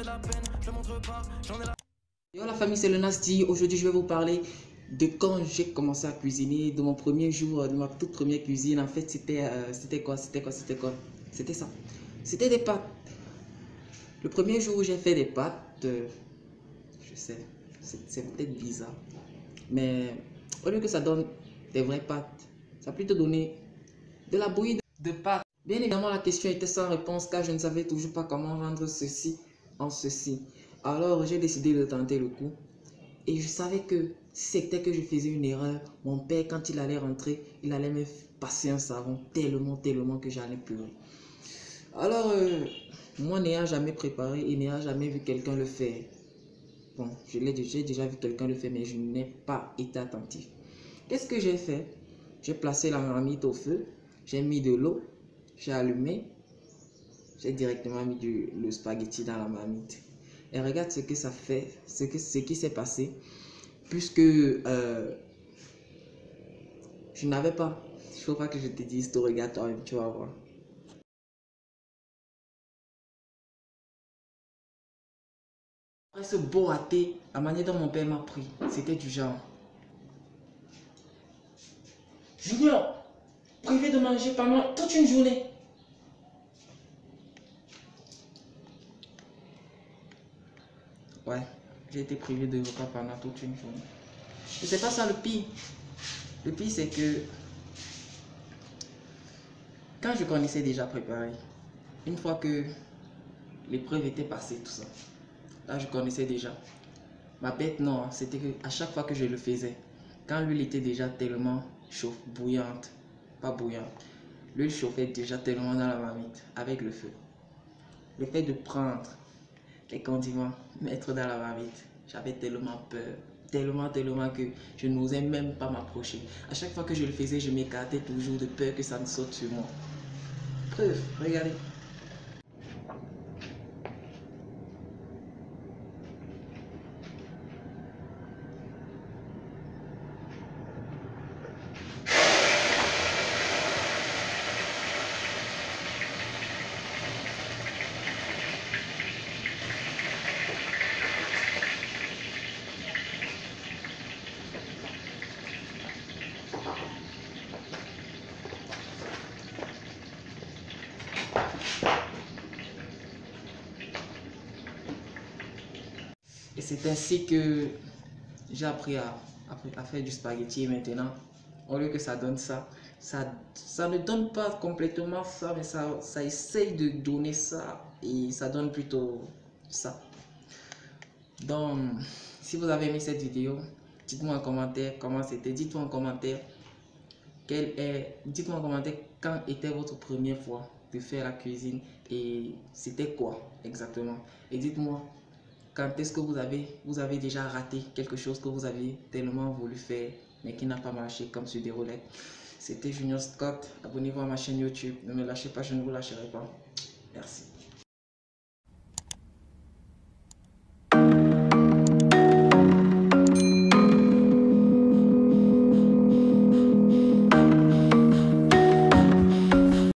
de la peine, je montre pas, j'en ai la... Yo la famille, c'est le Nasty. Aujourd'hui je vais vous parler de quand j'ai commencé à cuisiner, de mon premier jour, de ma toute première cuisine. En fait c'était quoi? C'était ça. C'était des pâtes. Le premier jour où j'ai fait des pâtes, je sais, c'est peut-être bizarre. Mais au lieu que ça donne des vraies pâtes, ça a plutôt donné de la bouillie de pâtes. Bien évidemment, la question était sans réponse car je ne savais toujours pas comment rendre ceci en ceci. Alors j'ai décidé de tenter le coup. Et je savais que si c'était que je faisais une erreur, mon père, quand il allait rentrer, il allait me passer un savon tellement que j'allais pleurer. Alors, moi n'ayant jamais préparé et n'ayant jamais vu quelqu'un le faire, bon, j'ai déjà vu quelqu'un le faire, mais je n'ai pas été attentif. Qu'est-ce que j'ai fait? J'ai placé la marmite au feu, j'ai mis de l'eau, j'ai allumé, j'ai directement mis le spaghetti dans la marmite. Et regarde ce que ça fait, ce qui s'est passé, puisque je n'avais pas, il ne faut pas que je te dise, tu regardes toi-même, tu vas voir. Après ce beau raté, la manière dont mon père m'a pris, c'était du genre: Junior, privé de manger pendant toute une journée. Ouais, j'ai été privé de repas pendant toute une journée. Et c'est pas ça le pire. Le pire, c'est que quand je connaissais déjà préparer, une fois que l'épreuve était passée, tout ça, là je connaissais déjà. Ma bête, non, c'était que à chaque fois que je le faisais, quand l'huile était déjà tellement chauffe, bouillante, pas bouillante, l'huile chauffait déjà tellement dans la marmite avec le feu. Le fait de prendre les condiments, mettre dans la marmite, j'avais tellement peur, tellement que je n'osais même pas m'approcher. À chaque fois que je le faisais, je m'écartais toujours de peur que ça ne saute sur moi. Preuve, regardez. Et c'est ainsi que j'ai appris à faire du spaghetti. Et maintenant, au lieu que ça donne ça, ça ne donne pas complètement ça, mais ça essaye de donner ça et ça donne plutôt ça. Donc, si vous avez aimé cette vidéo, dites-moi en commentaire comment c'était. Dites-moi en commentaire dites-moi en commentaire quand était votre première fois de faire la cuisine et c'était quoi exactement. Et dites-moi quand est-ce que vous avez déjà raté quelque chose que vous avez tellement voulu faire mais qui n'a pas marché comme sur des roulettes. C'était Junior Scott. Abonnez-vous à ma chaîne YouTube. Ne me lâchez pas, je ne vous lâcherai pas. Merci.